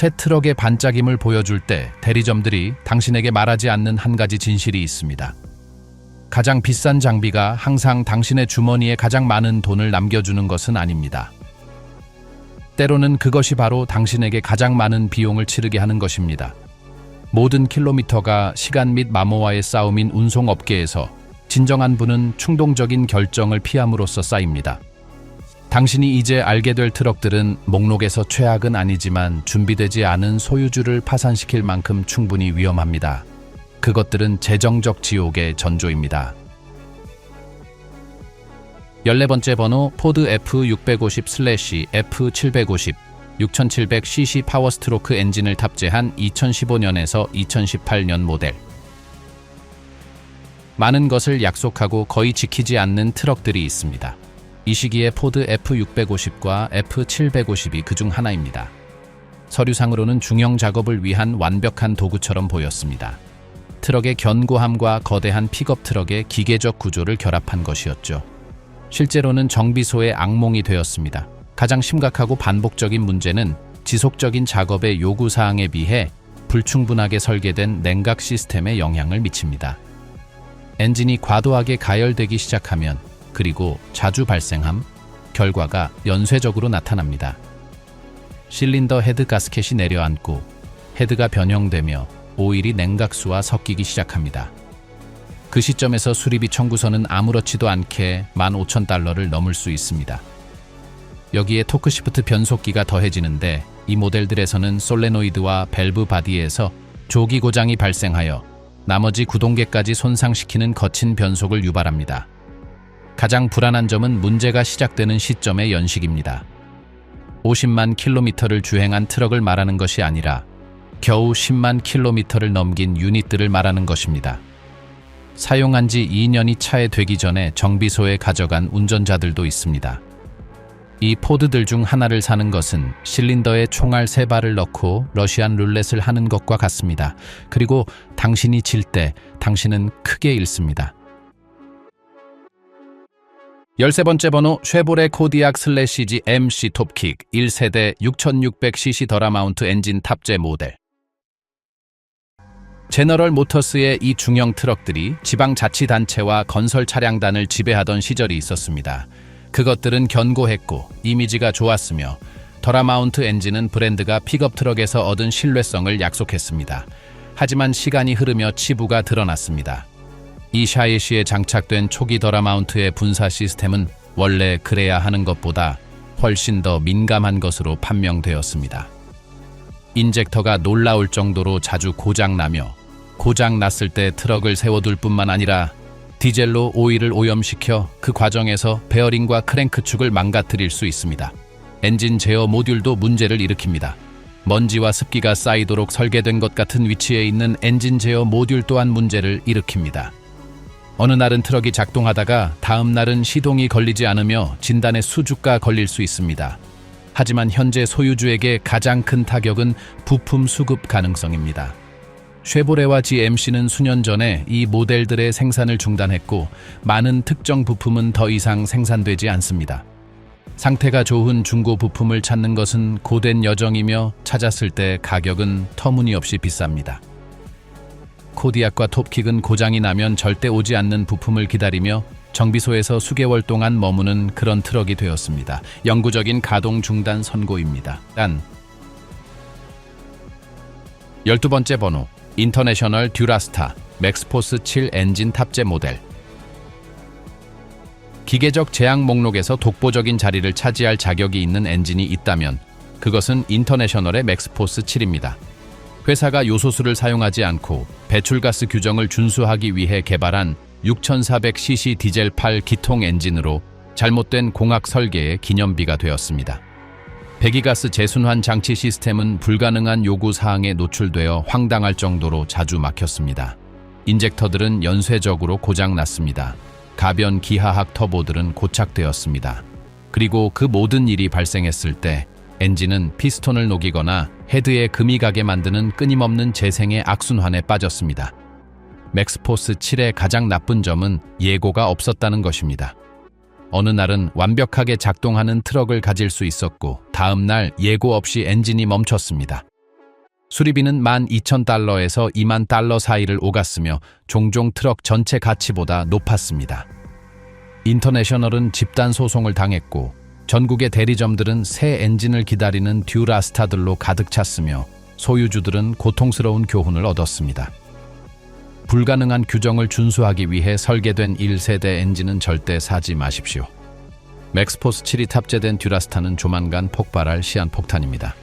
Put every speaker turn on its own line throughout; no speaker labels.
새 트럭의 반짝임을 보여줄 때 대리점들이 당신에게 말하지 않는 한 가지 진실이 있습니다. 가장 비싼 장비가 항상 당신의 주머니에 가장 많은 돈을 남겨주는 것은 아닙니다. 때로는 그것이 바로 당신에게 가장 많은 비용을 치르게 하는 것입니다. 모든 킬로미터가 시간 및 마모와의 싸움인 운송업계에서 진정한 부는 충동적인 결정을 피함으로써 쌓입니다. 당신이 이제 알게 될 트럭들은 목록에서 최악은 아니지만 준비되지 않은 소유주를 파산시킬 만큼 충분히 위험합니다. 그것들은 재정적 지옥의 전조입니다. 14번째 번호 포드 F650/F750 6700cc 파워스트로크 엔진을 탑재한 2015년에서 2018년 모델. 많은 것을 약속하고 거의 지키지 않는 트럭들이 있습니다. 이 시기에 포드 F650과 F750이 그중 하나입니다. 서류상으로는 중형 작업을 위한 완벽한 도구처럼 보였습니다. 트럭의 견고함과 거대한 픽업 트럭의 기계적 구조를 결합한 것이었죠. 실제로는 정비소의 악몽이 되었습니다. 가장 심각하고 반복적인 문제는 지속적인 작업의 요구사항에 비해 불충분하게 설계된 냉각 시스템에 영향을 미칩니다. 엔진이 과도하게 가열되기 시작하면, 그리고 자주 발생함, 결과가 연쇄적으로 나타납니다. 실린더 헤드 가스켓이 내려앉고 헤드가 변형되며 오일이 냉각수와 섞이기 시작합니다. 그 시점에서 수리비 청구서는 아무렇지도 않게 $15,000를 넘을 수 있습니다. 여기에 토크시프트 변속기가 더해지는데 이 모델들에서는 솔레노이드와 밸브 바디에서 조기 고장이 발생하여 나머지 구동계까지 손상시키는 거친 변속을 유발합니다. 가장 불안한 점은 문제가 시작되는 시점의 연식입니다. 50만 킬로미터를 주행한 트럭을 말하는 것이 아니라 겨우 10만 킬로미터를 넘긴 유닛들을 말하는 것입니다. 사용한 지 2년이 차에 되기 전에 정비소에 가져간 운전자들도 있습니다. 이 포드들 중 하나를 사는 것은 실린더에 총알 3발을 넣고 러시안 룰렛을 하는 것과 같습니다. 그리고 당신이 질 때 당신은 크게 잃습니다. 13번째 번호 쉐보레 코디악 슬래시지 MC 톱킥 1세대 6600cc 더라마운트 엔진 탑재 모델. 제너럴 모터스의 이 중형 트럭들이 지방자치단체와 건설 차량단을 지배하던 시절이 있었습니다. 그것들은 견고했고 이미지가 좋았으며 더라마운트 엔진은 브랜드가 픽업 트럭에서 얻은 신뢰성을 약속했습니다. 하지만 시간이 흐르며 치부가 드러났습니다. 이 샤이시에 장착된 초기 더라마운트의 분사 시스템은 원래 그래야 하는 것보다 훨씬 더 민감한 것으로 판명되었습니다. 인젝터가 놀라울 정도로 자주 고장나며 고장났을 때 트럭을 세워둘 뿐만 아니라 디젤로 오일을 오염시켜 그 과정에서 베어링과 크랭크축을 망가뜨릴 수 있습니다. 엔진 제어 모듈도 문제를 일으킵니다. 먼지와 습기가 쌓이도록 설계된 것 같은 위치에 있는 엔진 제어 모듈 또한 문제를 일으킵니다. 어느 날은 트럭이 작동하다가 다음 날은 시동이 걸리지 않으며 진단에 수주가 걸릴 수 있습니다. 하지만 현재 소유주에게 가장 큰 타격은 부품 수급 가능성입니다. 쉐보레와 GMC는 수년 전에 이 모델들의 생산을 중단했고 많은 특정 부품은 더 이상 생산되지 않습니다. 상태가 좋은 중고 부품을 찾는 것은 고된 여정이며 찾았을 때 가격은 터무니없이 비쌉니다. 코디악과 톱킥은 고장이 나면 절대 오지 않는 부품을 기다리며 정비소에서 수개월 동안 머무는 그런 트럭이 되었습니다. 영구적인 가동 중단 선고입니다. 단 12번째 번호 인터내셔널 듀라스타 맥스포스 7 엔진 탑재 모델. 기계적 제약 목록에서 독보적인 자리를 차지할 자격이 있는 엔진이 있다면 그것은 인터내셔널의 맥스포스 7입니다. 회사가 요소수를 사용하지 않고 배출가스 규정을 준수하기 위해 개발한 6400cc 디젤8 기통 엔진으로 잘못된 공학 설계의 기념비가 되었습니다. 배기가스 재순환 장치 시스템은 불가능한 요구 사항에 노출되어 황당할 정도로 자주 막혔습니다. 인젝터들은 연쇄적으로 고장났습니다. 가변 기하학 터보들은 고착되었습니다. 그리고 그 모든 일이 발생했을 때 엔진은 피스톤을 녹이거나 헤드에 금이 가게 만드는 끊임없는 재생의 악순환에 빠졌습니다. 맥스포스 7의 가장 나쁜 점은 예고가 없었다는 것입니다. 어느 날은 완벽하게 작동하는 트럭을 가질 수 있었고 다음 날 예고 없이 엔진이 멈췄습니다. 수리비는 12,000달러에서 2만 달러 사이를 오갔으며 종종 트럭 전체 가치보다 높았습니다. 인터내셔널은 집단 소송을 당했고 전국의 대리점들은 새 엔진을 기다리는 듀라스타들로 가득 찼으며 소유주들은 고통스러운 교훈을 얻었습니다. 불가능한 규정을 준수하기 위해 설계된 1세대 엔진은 절대 사지 마십시오. 맥스포스 7이 탑재된 듀라스타는 조만간 폭발할 시한폭탄입니다.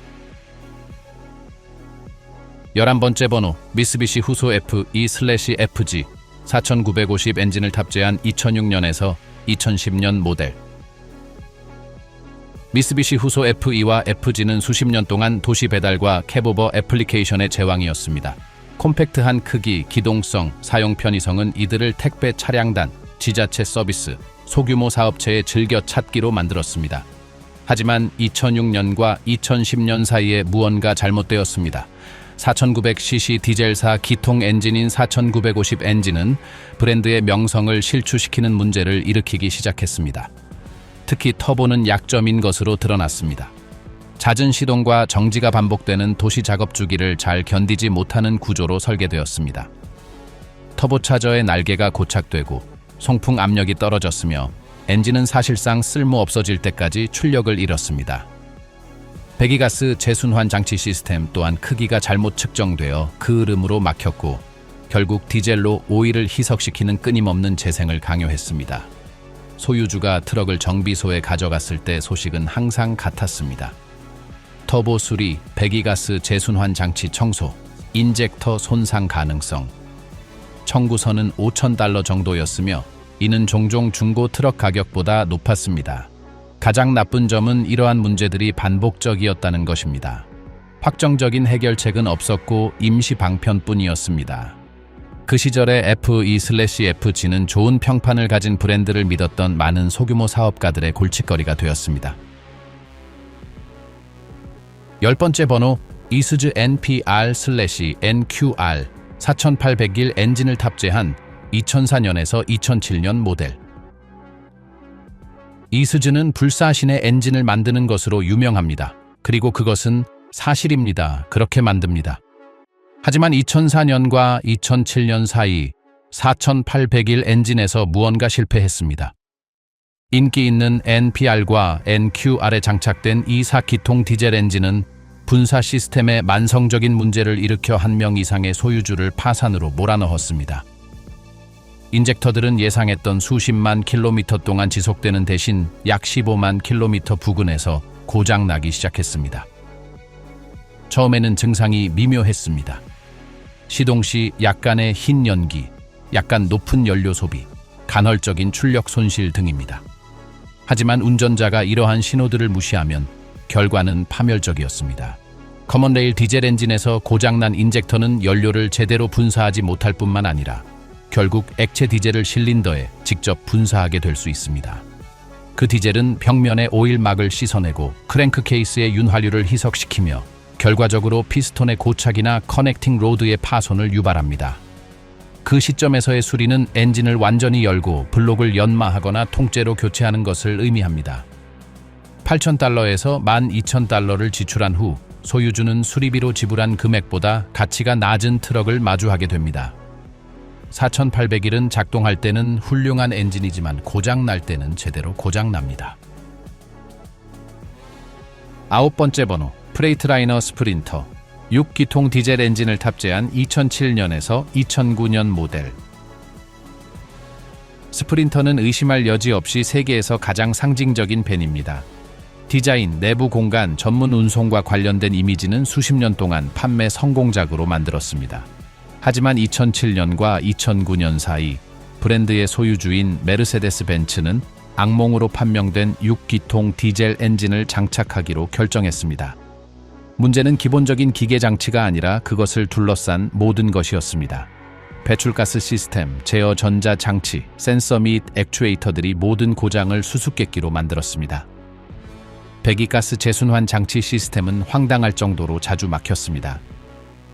11번째 번호 미쓰비시 후소 FE/FG 4950 엔진을 탑재한 2006년에서 2010년 모델. 미쓰비시 후소 FE와 FG는 수십 년 동안 도시 배달과 캡오버 애플리케이션의 제왕이었습니다. 콤팩트한 크기, 기동성, 사용 편의성은 이들을 택배 차량단, 지자체 서비스, 소규모 사업체에 즐겨 찾기로 만들었습니다. 하지만 2006년과 2010년 사이에 무언가 잘못되었습니다. 4900cc 디젤사 기통 엔진인 4950 엔진은 브랜드의 명성을 실추시키는 문제를 일으키기 시작했습니다. 특히 터보는 약점인 것으로 드러났습니다. 잦은 시동과 정지가 반복되는 도시 작업 주기를 잘 견디지 못하는 구조로 설계되었습니다. 터보차저의 날개가 고착되고 송풍 압력이 떨어졌으며 엔진은 사실상 쓸모 없어질 때까지 출력을 잃었습니다. 배기가스 재순환 장치 시스템 또한 크기가 잘못 측정되어 그 흐름으로 막혔고 결국 디젤로 오일을 희석시키는 끊임없는 재생을 강요했습니다. 소유주가 트럭을 정비소에 가져갔을 때 소식은 항상 같았습니다. 터보 수리, 배기가스 재순환 장치 청소, 인젝터 손상 가능성. 청구서는 5,000달러 정도였으며 이는 종종 중고 트럭 가격보다 높았습니다. 가장 나쁜 점은 이러한 문제들이 반복적이었다는 것입니다. 확정적인 해결책은 없었고 임시 방편뿐이었습니다. 그 시절의 FE/FG는 좋은 평판을 가진 브랜드를 믿었던 많은 소규모 사업가들의 골칫거리가 되었습니다. 10번째 번호 이수즈 NPR/NQR 4801 엔진을 탑재한 2004년에서 2007년 모델. 이수즈는 불사신의 엔진을 만드는 것으로 유명합니다. 그리고 그것은 사실입니다. 그렇게 만듭니다. 하지만 2004년과 2007년 사이 4801 엔진에서 무언가 실패했습니다. 인기 있는 NPR과 NQR에 장착된 이 4기통 디젤 엔진은 분사 시스템에 만성적인 문제를 일으켜 1명 이상의 소유주를 파산으로 몰아넣었습니다. 인젝터들은 예상했던 수십만 킬로미터 동안 지속되는 대신 약 15만 킬로미터 부근에서 고장나기 시작했습니다. 처음에는 증상이 미묘했습니다. 시동 시 약간의 흰 연기, 약간 높은 연료 소비, 간헐적인 출력 손실 등입니다. 하지만 운전자가 이러한 신호들을 무시하면 결과는 파멸적이었습니다. 커먼레일 디젤 엔진에서 고장난 인젝터는 연료를 제대로 분사하지 못할 뿐만 아니라 결국 액체 디젤을 실린더에 직접 분사하게 될 수 있습니다. 그 디젤은 벽면의 오일막을 씻어내고 크랭크 케이스의 윤활유를 희석시키며 결과적으로 피스톤의 고착이나 커넥팅 로드의 파손을 유발합니다. 그 시점에서의 수리는 엔진을 완전히 열고 블록을 연마하거나 통째로 교체하는 것을 의미합니다. 8,000달러에서 12,000달러를 지출한 후 소유주는 수리비로 지불한 금액보다 가치가 낮은 트럭을 마주하게 됩니다. 4801은 작동할 때는 훌륭한 엔진이지만 고장날 때는 제대로 고장납니다. 9번째 번호 프레이트라이너 스프린터 6기통 디젤 엔진을 탑재한 2007년에서 2009년 모델. 스프린터는 의심할 여지 없이 세계에서 가장 상징적인 밴입니다. 디자인, 내부 공간, 전문 운송과 관련된 이미지는 수십 년 동안 판매 성공작으로 만들었습니다. 하지만 2007년과 2009년 사이 브랜드의 소유주인 메르세데스 벤츠는 악몽으로 판명된 6기통 디젤 엔진을 장착하기로 결정했습니다. 문제는 기본적인 기계 장치가 아니라 그것을 둘러싼 모든 것이었습니다. 배출가스 시스템, 제어 전자 장치, 센서 및 액추에이터들이 모든 고장을 수수께끼로 만들었습니다. 배기가스 재순환 장치 시스템은 황당할 정도로 자주 막혔습니다.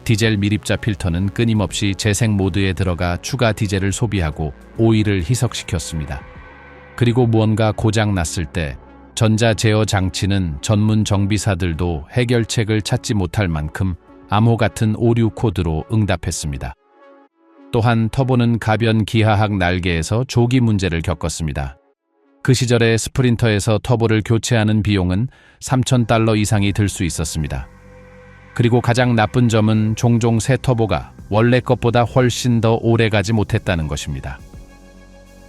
디젤 미립자 필터는 끊임없이 재생 모드에 들어가 추가 디젤을 소비하고 오일을 희석시켰습니다. 그리고 무언가 고장 났을 때 전자 제어 장치는 전문 정비사들도 해결책을 찾지 못할 만큼 암호 같은 오류 코드로 응답했습니다. 또한 터보는 가변 기하학 날개에서 조기 문제를 겪었습니다. 그 시절에 스프린터에서 터보를 교체하는 비용은 $3,000 이상이 들 수 있었습니다. 그리고 가장 나쁜 점은 종종 새 터보가 원래 것보다 훨씬 더 오래 가지 못했다는 것입니다.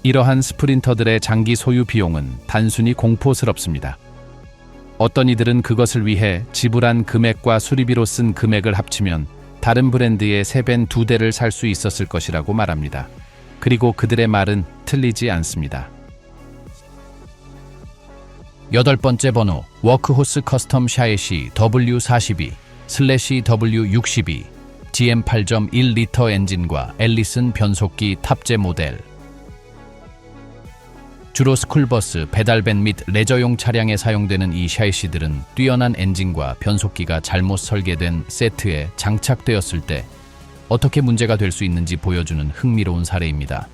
이러한 스프린터들의 장기 소유 비용은 단순히 공포스럽습니다. 어떤 이들은 그것을 위해 지불한 금액과 수리비로 쓴 금액을 합치면 다른 브랜드의 3배 2대를 살 수 있었을 것이라고 말합니다. 그리고 그들의 말은 틀리지 않습니다. 8번째 번호, 워크호스 커스텀 샤에시 W42/W62 GM 8.1리터 엔진과 앨리슨 변속기 탑재 모델. 주로 스쿨버스, 배달밴 및 레저용 차량에 사용되는 이 샤에시들은 뛰어난 엔진과 변속기가 잘못 설계된 세트에 장착되었을 때 어떻게 문제가 될 수 있는지 보여주는 흥미로운 사례입니다.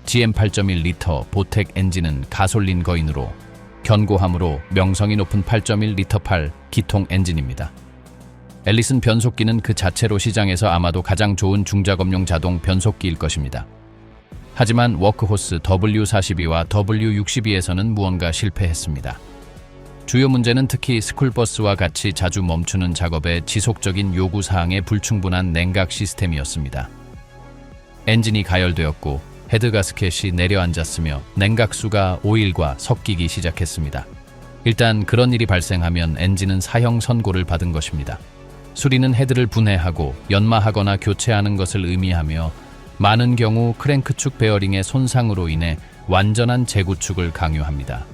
GM 8.1리터 보텍 엔진은 가솔린 거인으로 견고함으로 명성이 높은 8.1리터 8 기통 엔진입니다. 앨리슨 변속기는 그 자체로 시장에서 아마도 가장 좋은 중작업용 자동 변속기일 것입니다. 하지만 워크호스 W42와 W62에서는 무언가 실패했습니다. 주요 문제는 특히 스쿨버스와 같이 자주 멈추는 작업의 지속적인 요구사항에 불충분한 냉각 시스템이었습니다. 엔진이 가열되었고 헤드 가스켓이 내려앉았으며 냉각수가 오일과 섞이기 시작했습니다. 일단 그런 일이 발생하면 엔진은 사형 선고를 받은 것입니다. 수리는 헤드를 분해하고 연마하거나 교체하는 것을 의미하며 많은 경우 크랭크축 베어링의 손상으로 인해 완전한 재구축을 강요합니다.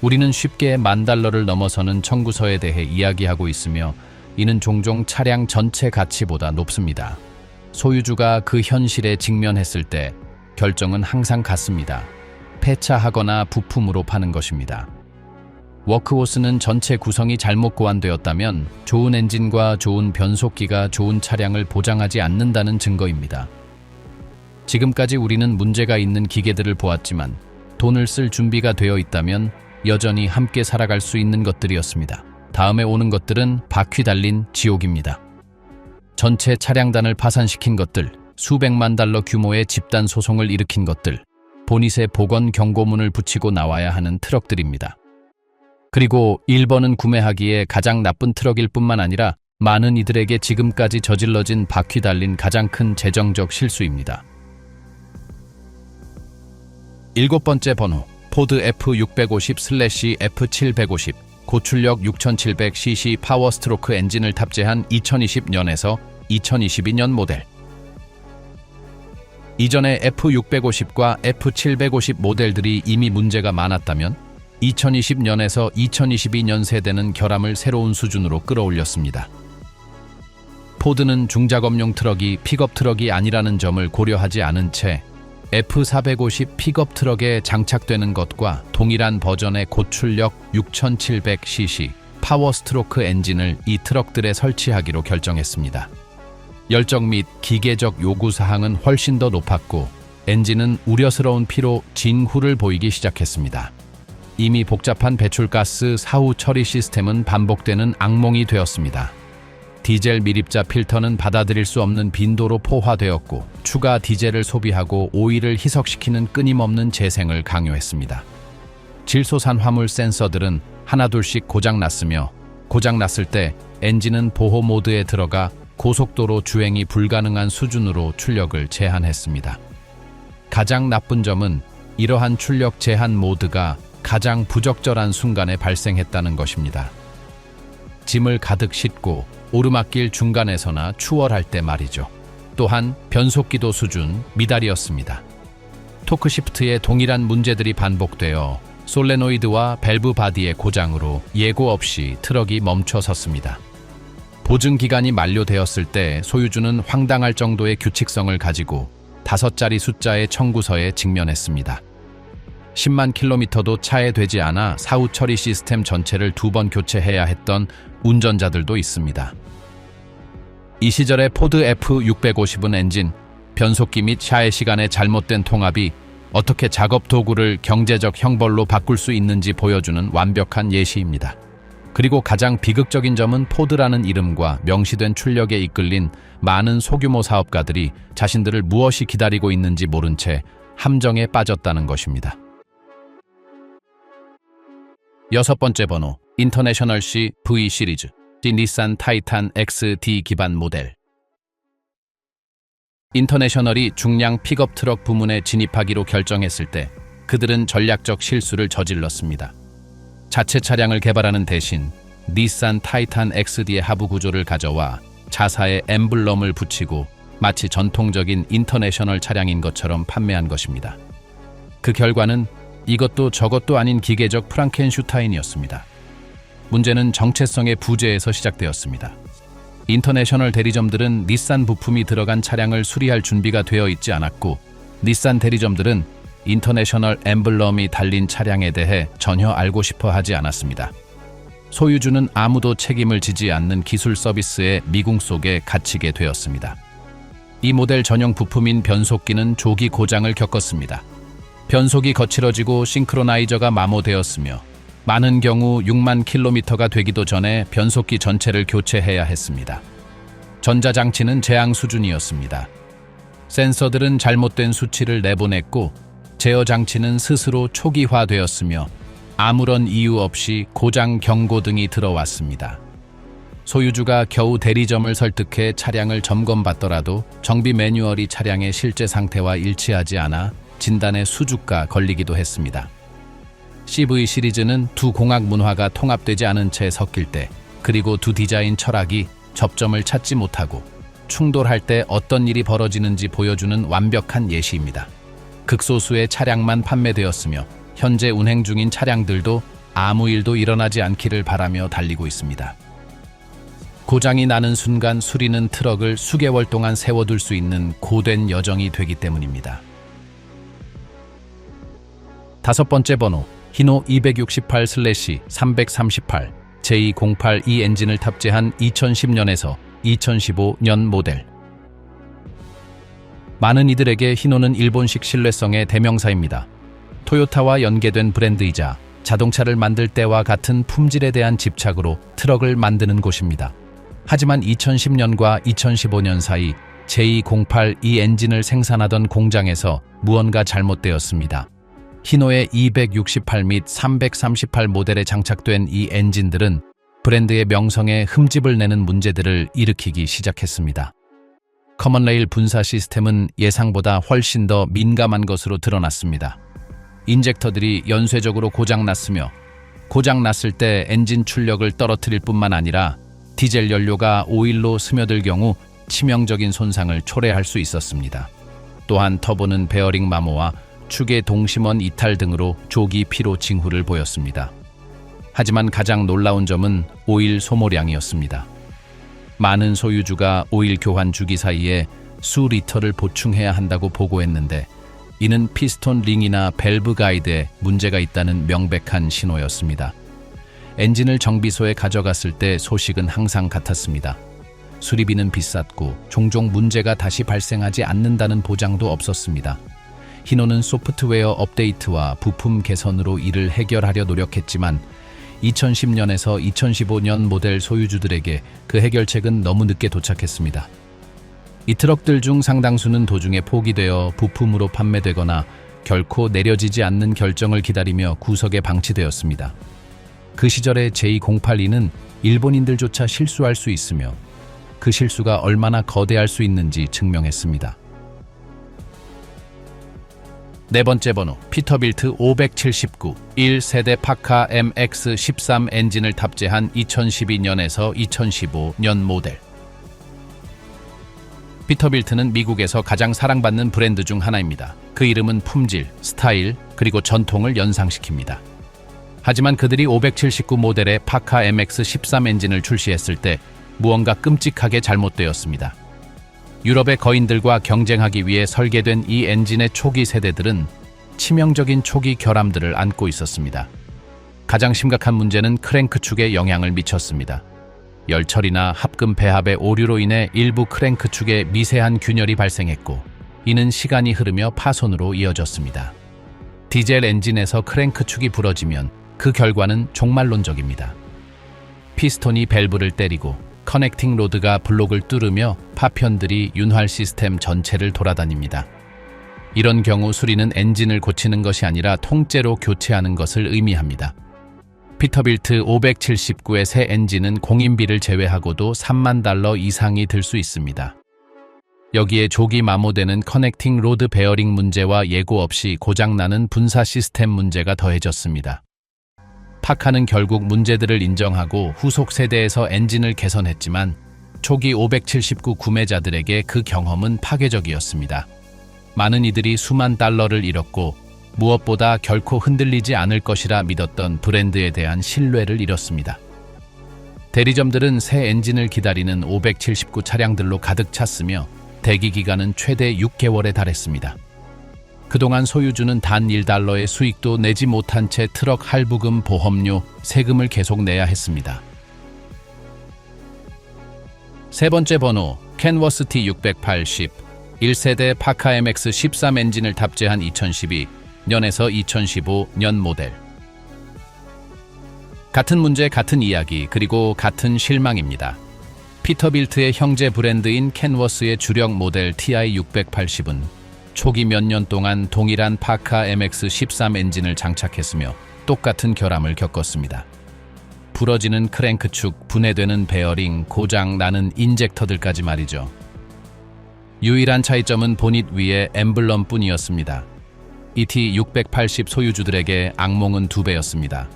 우리는 쉽게 $10,000를 넘어서는 청구서에 대해 이야기하고 있으며 이는 종종 차량 전체 가치보다 높습니다. 소유주가 그 현실에 직면했을 때 결정은 항상 같습니다. 폐차하거나 부품으로 파는 것입니다. 워크호스는 전체 구성이 잘못 고안되었다면 좋은 엔진과 좋은 변속기가 좋은 차량을 보장하지 않는다는 증거입니다. 지금까지 우리는 문제가 있는 기계들을 보았지만 돈을 쓸 준비가 되어 있다면 여전히 함께 살아갈 수 있는 것들이었습니다. 다음에 오는 것들은 바퀴 달린 지옥입니다. 전체 차량단을 파산시킨 것들, 수백만 달러 규모의 집단 소송을 일으킨 것들, 보닛에 복원 경고문을 붙이고 나와야 하는 트럭들입니다. 그리고 1번은 구매하기에 가장 나쁜 트럭일 뿐만 아니라 많은 이들에게 지금까지 저질러진 바퀴 달린 가장 큰 재정적 실수입니다. 7번째 번호, 포드 F650/F750 고출력 6700cc 파워스트로크 엔진을 탑재한 2020년에서 2022년 모델. 이전에 F650과 F750 모델들이 이미 문제가 많았다면 2020년에서 2022년 세대는 결함을 새로운 수준으로 끌어올렸습니다. 포드는 중작업용 트럭이 픽업 트럭이 아니라는 점을 고려하지 않은 채 F450 픽업 트럭에 장착되는 것과 동일한 버전의 고출력 6700cc 파워스트로크 엔진을 이 트럭들에 설치하기로 결정했습니다. 열정 및 기계적 요구사항은 훨씬 더 높았고 엔진은 우려스러운 피로 진후를 보이기 시작했습니다. 이미 복잡한 배출가스 사후 처리 시스템은 반복되는 악몽이 되었습니다. 디젤 미립자 필터는 받아들일 수 없는 빈도로 포화되었고 추가 디젤을 소비하고 오일을 희석시키는 끊임없는 재생을 강요했습니다. 질소산 화물 센서들은 하나둘씩 고장났으며 고장났을 때 엔진은 보호 모드에 들어가 고속도로 주행이 불가능한 수준으로 출력을 제한했습니다. 가장 나쁜 점은 이러한 출력 제한 모드가 가장 부적절한 순간에 발생했다는 것입니다. 짐을 가득 싣고 오르막길 중간에서나 추월할 때 말이죠. 또한 변속기도 수준 미달이었습니다. 토크시프트에 동일한 문제들이 반복되어 솔레노이드와 밸브 바디의 고장으로 예고 없이 트럭이 멈춰 섰습니다. 보증 기간이 만료되었을 때 소유주는 황당할 정도의 규칙성을 가지고 5자리 숫자의 청구서에 직면했습니다. 10만 킬로미터도 차에 되지 않아 사후 처리 시스템 전체를 2번 교체해야 했던 운전자들도 있습니다. 이 시절의 포드 F650은 엔진, 변속기 및 샤의 간의 잘못된 통합이 어떻게 작업 도구를 경제적 형벌로 바꿀 수 있는지 보여주는 완벽한 예시입니다. 그리고 가장 비극적인 점은 포드라는 이름과 명시된 출력에 이끌린 많은 소규모 사업가들이 자신들을 무엇이 기다리고 있는지 모른 채 함정에 빠졌다는 것입니다. 6번째 번호, 인터내셔널 C V 시리즈, 닛산 타이탄 XD 기반 모델. 인터내셔널이 중량 픽업 트럭 부문에 진입하기로 결정했을 때 그들은 전략적 실수를 저질렀습니다. 자체 차량을 개발하는 대신 닛산 타이탄 XD의 하부 구조를 가져와 자사의 엠블럼을 붙이고 마치 전통적인 인터내셔널 차량인 것처럼 판매한 것입니다. 그 결과는 이것도 저것도 아닌 기계적 프랑켄슈타인이었습니다. 문제는 정체성의 부재에서 시작되었습니다. 인터내셔널 대리점들은 닛산 부품이 들어간 차량을 수리할 준비가 되어 있지 않았고, 닛산 대리점들은 인터내셔널 엠블럼이 달린 차량에 대해 전혀 알고 싶어 하지 않았습니다. 소유주는 아무도 책임을 지지 않는 기술 서비스의 미궁 속에 갇히게 되었습니다. 이 모델 전용 부품인 변속기는 조기 고장을 겪었습니다. 변속이 거칠어지고 싱크로나이저가 마모되었으며 많은 경우 6만 킬로미터가 되기도 전에 변속기 전체를 교체해야 했습니다. 전자장치는 재앙 수준이었습니다. 센서들은 잘못된 수치를 내보냈고 제어 장치는 스스로 초기화되었으며 아무런 이유 없이 고장 경고등이 들어왔습니다. 소유주가 겨우 대리점을 설득해 차량을 점검받더라도 정비 매뉴얼이 차량의 실제 상태와 일치하지 않아 진단에 수주가 걸리기도 했습니다. CV 시리즈는 두 공학 문화가 통합되지 않은 채 섞일 때, 그리고 두 디자인 철학이 접점을 찾지 못하고 충돌할 때 어떤 일이 벌어지는지 보여주는 완벽한 예시입니다. 극소수의 차량만 판매되었으며 현재 운행 중인 차량들도 아무 일도 일어나지 않기를 바라며 달리고 있습니다. 고장이 나는 순간 수리는 트럭을 수개월 동안 세워둘 수 있는 고된 여정이 되기 때문입니다. 5번째 번호, 히노 268/338 J08E 엔진을 탑재한 2010년에서 2015년 모델. 많은 이들에게 히노는 일본식 신뢰성의 대명사입니다. 토요타와 연계된 브랜드이자 자동차를 만들 때와 같은 품질에 대한 집착으로 트럭을 만드는 곳입니다. 하지만 2010년과 2015년 사이 J08E 엔진을 생산하던 공장에서 무언가 잘못되었습니다. 히노의 268 및 338 모델에 장착된 이 엔진들은 브랜드의 명성에 흠집을 내는 문제들을 일으키기 시작했습니다. 커먼레일 분사 시스템은 예상보다 훨씬 더 민감한 것으로 드러났습니다. 인젝터들이 연쇄적으로 고장났으며 고장났을 때 엔진 출력을 떨어뜨릴 뿐만 아니라 디젤 연료가 오일로 스며들 경우 치명적인 손상을 초래할 수 있었습니다. 또한 터보는 베어링 마모와 축의 동심원 이탈 등으로 조기 피로 징후를 보였습니다. 하지만 가장 놀라운 점은 오일 소모량이었습니다. 많은 소유주가 오일 교환 주기 사이에 수 리터를 보충해야 한다고 보고했는데, 이는 피스톤 링이나 밸브 가이드에 문제가 있다는 명백한 신호였습니다. 엔진을 정비소에 가져갔을 때 소식은 항상 같았습니다. 수리비는 비쌌고 종종 문제가 다시 발생하지 않는다는 보장도 없었습니다. 히노는 소프트웨어 업데이트와 부품 개선으로 이를 해결하려 노력했지만 2010년에서 2015년 모델 소유주들에게 그 해결책은 너무 늦게 도착했습니다. 이 트럭들 중 상당수는 도중에 포기되어 부품으로 판매되거나 결코 내려지지 않는 결정을 기다리며 구석에 방치되었습니다. 그 시절의 J08E는 일본인들조차 실수할 수 있으며 그 실수가 얼마나 거대할 수 있는지 증명했습니다. 4번째 번호, 피터빌트 579 1세대 파카 MX-13 엔진을 탑재한 2012년에서 2015년 모델. 피터빌트는 미국에서 가장 사랑받는 브랜드 중 하나입니다. 그 이름은 품질, 스타일, 그리고 전통을 연상시킵니다. 하지만 그들이 579 모델의 파카 MX-13 엔진을 출시했을 때 무언가 끔찍하게 잘못되었습니다. 유럽의 거인들과 경쟁하기 위해 설계된 이 엔진의 초기 세대들은 치명적인 초기 결함들을 안고 있었습니다. 가장 심각한 문제는 크랭크 축에 영향을 미쳤습니다. 열처리나 합금 배합의 오류로 인해 일부 크랭크 축에 미세한 균열이 발생했고, 이는 시간이 흐르며 파손으로 이어졌습니다. 디젤 엔진에서 크랭크 축이 부러지면 그 결과는 종말론적입니다. 피스톤이 밸브를 때리고 커넥팅 로드가 블록을 뚫으며 파편들이 윤활 시스템 전체를 돌아다닙니다. 이런 경우 수리는 엔진을 고치는 것이 아니라 통째로 교체하는 것을 의미합니다. 피터빌트 579의 새 엔진은 공인비를 제외하고도 $30,000 이상이 들 수 있습니다. 여기에 조기 마모되는 커넥팅 로드 베어링 문제와 예고 없이 고장나는 분사 시스템 문제가 더해졌습니다. 파카는 결국 문제들을 인정하고 후속 세대에서 엔진을 개선했지만 초기 579 구매자들에게 그 경험은 파괴적이었습니다. 많은 이들이 수만 달러를 잃었고 무엇보다 결코 흔들리지 않을 것이라 믿었던 브랜드에 대한 신뢰를 잃었습니다. 대리점들은 새 엔진을 기다리는 579 차량들로 가득 찼으며 대기 기간은 최대 6개월에 달했습니다. 그동안 소유주는 단 $1의 수익도 내지 못한 채 트럭 할부금, 보험료, 세금을 계속 내야 했습니다. 세 번째 번호, 캔워스 T680, 1세대 파카 MX-13 엔진을 탑재한 2012년에서 2015년 모델. 같은 문제, 같은 이야기, 그리고 같은 실망입니다. 피터빌트의 형제 브랜드인 캔워스의 주력 모델 TI680은 초기 몇 년 동안 동일한 파카 MX-13 엔진을 장착했으며 똑같은 결함을 겪었습니다. 부러지는 크랭크축, 분해되는 베어링, 고장 나는 인젝터들까지 말이죠. 유일한 차이점은 보닛 위의 엠블럼뿐이었습니다. 이 T680 소유주들에게 악몽은 2배였습니다.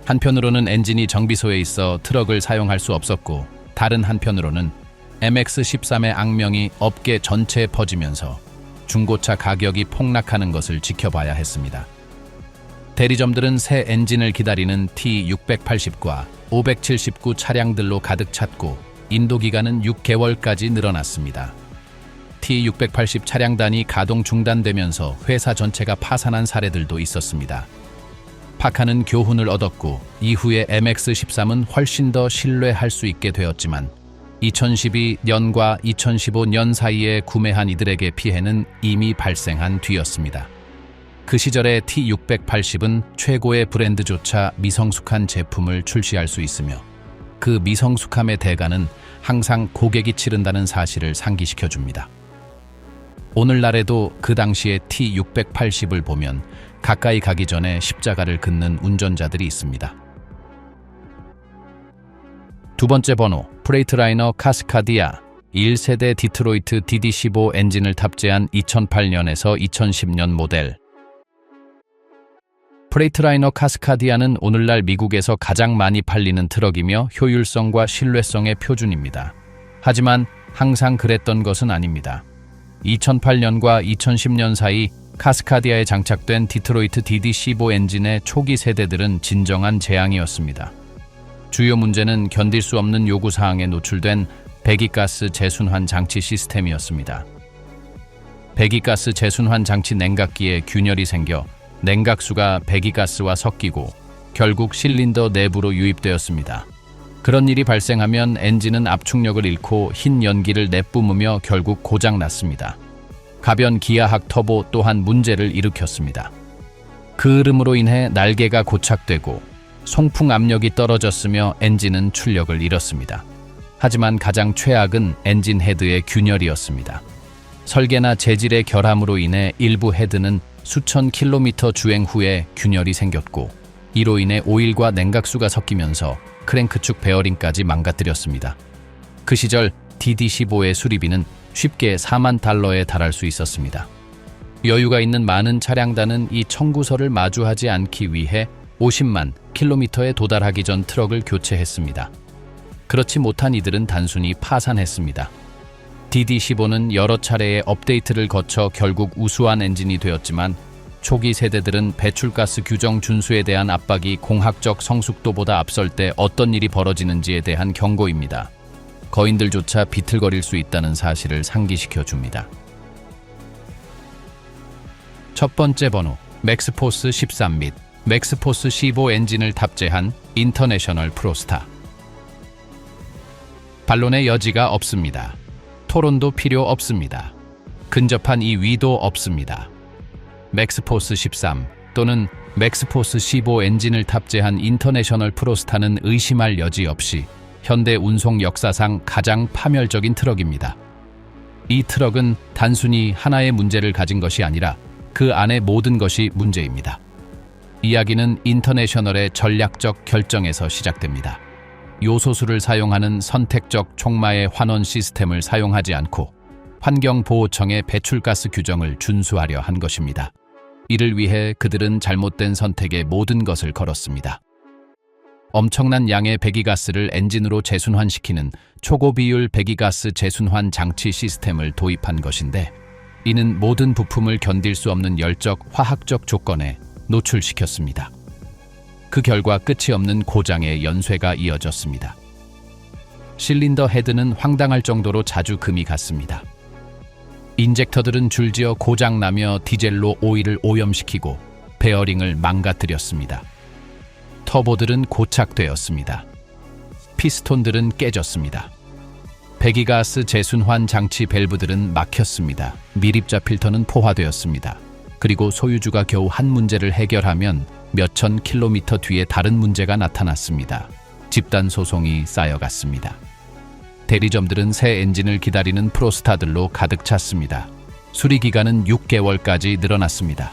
한편으로는 엔진이 정비소에 있어 트럭을 사용할 수 없었고, 다른 한편으로는 MX-13의 악명이 업계 전체에 퍼지면서 중고차 가격이 폭락하는 것을 지켜봐야 했습니다. 대리점들은 새 엔진을 기다리는 T680과 579 차량들로 가득 찼고 인도 기간은 6개월까지 늘어났습니다. T680 차량단이 가동 중단되면서 회사 전체가 파산한 사례들도 있었습니다. 파카는 교훈을 얻었고 이후에 MX-13은 훨씬 더 신뢰할 수 있게 되었지만 2012년과 2015년 사이에 구매한 이들에게 피해는 이미 발생한 뒤였습니다. 그 시절의 T680은 최고의 브랜드조차 미성숙한 제품을 출시할 수 있으며 그 미성숙함의 대가는 항상 고객이 치른다는 사실을 상기시켜줍니다. 오늘날에도 그 당시의 T680을 보면 가까이 가기 전에 십자가를 긋는 운전자들이 있습니다. 두 번째 번호, 프레이트라이너 카스카디아 1세대 디트로이트 DD15 엔진을 탑재한 2008년에서 2010년 모델. 프레이트라이너 카스카디아는 오늘날 미국에서 가장 많이 팔리는 트럭이며 효율성과 신뢰성의 표준입니다. 하지만 항상 그랬던 것은 아닙니다. 2008년과 2010년 사이 카스카디아에 장착된 디트로이트 DD15 엔진의 초기 세대들은 진정한 재앙이었습니다. 주요 문제는 견딜 수 없는 요구사항에 노출된 배기가스 재순환 장치 시스템이었습니다. 배기가스 재순환 장치 냉각기에 균열이 생겨 냉각수가 배기가스와 섞이고 결국 실린더 내부로 유입되었습니다. 그런 일이 발생하면 엔진은 압축력을 잃고 흰 연기를 내뿜으며 결국 고장났습니다. 가변 기하학 터보 또한 문제를 일으켰습니다. 그 흐름으로 인해 날개가 고착되고 송풍 압력이 떨어졌으며 엔진은 출력을 잃었습니다. 하지만 가장 최악은 엔진 헤드의 균열이었습니다. 설계나 재질의 결함으로 인해 일부 헤드는 수천 킬로미터 주행 후에 균열이 생겼고 이로 인해 오일과 냉각수가 섞이면서 크랭크축 베어링까지 망가뜨렸습니다. 그 시절 DD15의 수리비는 쉽게 $40,000에 달할 수 있었습니다. 여유가 있는 많은 차량단은 이 청구서를 마주하지 않기 위해 50만 킬로미터에 도달하기 전 트럭을 교체했습니다. 그렇지 못한 이들은 단순히 파산했습니다. DD15는 여러 차례의 업데이트를 거쳐 결국 우수한 엔진이 되었지만 초기 세대들은 배출가스 규정 준수에 대한 압박이 공학적 성숙도보다 앞설 때 어떤 일이 벌어지는지에 대한 경고입니다. 거인들조차 비틀거릴 수 있다는 사실을 상기시켜 줍니다. 첫 번째 번호, 맥스포스 13 및 맥스포스 15 엔진을 탑재한 인터내셔널 프로스타. 반론의 여지가 없습니다. 토론도 필요 없습니다. 근접한 이 위도 없습니다. 맥스포스 13 또는 맥스포스 15 엔진을 탑재한 인터내셔널 프로스타는 의심할 여지 없이 현대 운송 역사상 가장 파멸적인 트럭입니다. 이 트럭은 단순히 하나의 문제를 가진 것이 아니라 그 안의 모든 것이 문제입니다. 이야기는 인터내셔널의 전략적 결정에서 시작됩니다. 요소수를 사용하는 선택적 촉마의 환원 시스템을 사용하지 않고 환경보호청의 배출가스 규정을 준수하려 한 것입니다. 이를 위해 그들은 잘못된 선택에 모든 것을 걸었습니다. 엄청난 양의 배기가스를 엔진으로 재순환시키는 초고비율 배기가스 재순환 장치 시스템을 도입한 것인데, 이는 모든 부품을 견딜 수 없는 열적 화학적 조건에 노출시켰습니다. 그 결과 끝이 없는 고장의 연쇄가 이어졌습니다. 실린더 헤드는 황당할 정도로 자주 금이 갔습니다. 인젝터들은 줄지어 고장나며 디젤로 오일을 오염시키고 베어링을 망가뜨렸습니다. 터보들은 고착되었습니다. 피스톤들은 깨졌습니다. 배기가스 재순환 장치 밸브들은 막혔습니다. 미립자 필터는 포화되었습니다. 그리고 소유주가 겨우 한 문제를 해결하면 몇천 킬로미터 뒤에 다른 문제가 나타났습니다. 집단 소송이 쌓여갔습니다. 대리점들은 새 엔진을 기다리는 프로스타들로 가득 찼습니다. 수리기간은 6개월까지 늘어났습니다.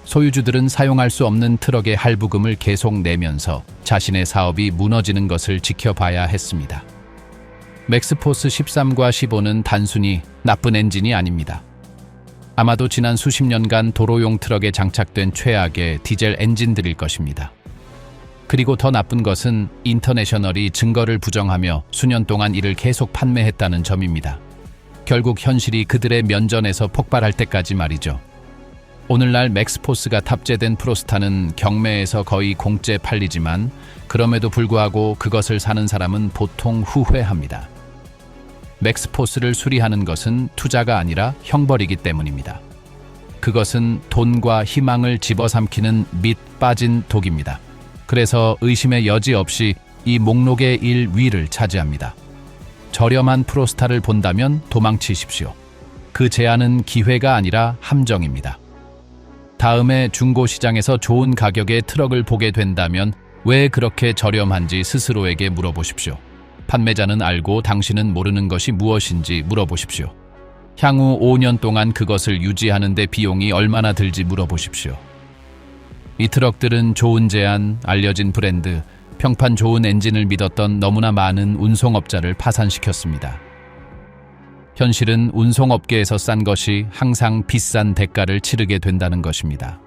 소유주들은 사용할 수 없는 트럭의 할부금을 계속 내면서 자신의 사업이 무너지는 것을 지켜봐야 했습니다. 맥스포스 13과 15는 단순히 나쁜 엔진이 아닙니다. 아마도 지난 수십 년간 도로용 트럭에 장착된 최악의 디젤 엔진들일 것입니다. 그리고 더 나쁜 것은 인터내셔널이 증거를 부정하며 수년 동안 이를 계속 판매했다는 점입니다. 결국 현실이 그들의 면전에서 폭발할 때까지 말이죠. 오늘날 맥스포스가 탑재된 프로스타는 경매에서 거의 공짜에 팔리지만 그럼에도 불구하고 그것을 사는 사람은 보통 후회합니다. 맥스포스를 수리하는 것은 투자가 아니라 형벌이기 때문입니다. 그것은 돈과 희망을 집어삼키는 밑 빠진 독입니다. 그래서 의심의 여지 없이 이 목록의 1위를 차지합니다. 저렴한 프로스타를 본다면 도망치십시오. 그 제한은 기회가 아니라 함정입니다. 다음에 중고시장에서 좋은 가격의 트럭을 보게 된다면 왜 그렇게 저렴한지 스스로에게 물어보십시오. 판매자는 알고 당신은 모르는 것이 무엇인지 물어보십시오. 향후 5년 동안 그것을 유지하는 데 비용이 얼마나 들지 물어보십시오. 이 트럭들은 좋은 제한, 알려진 브랜드, 평판 좋은 엔진을 믿었던 너무나 많은 운송업자를 파산시켰습니다. 현실은 운송업계에서 싼 것이 항상 비싼 대가를 치르게 된다는 것입니다.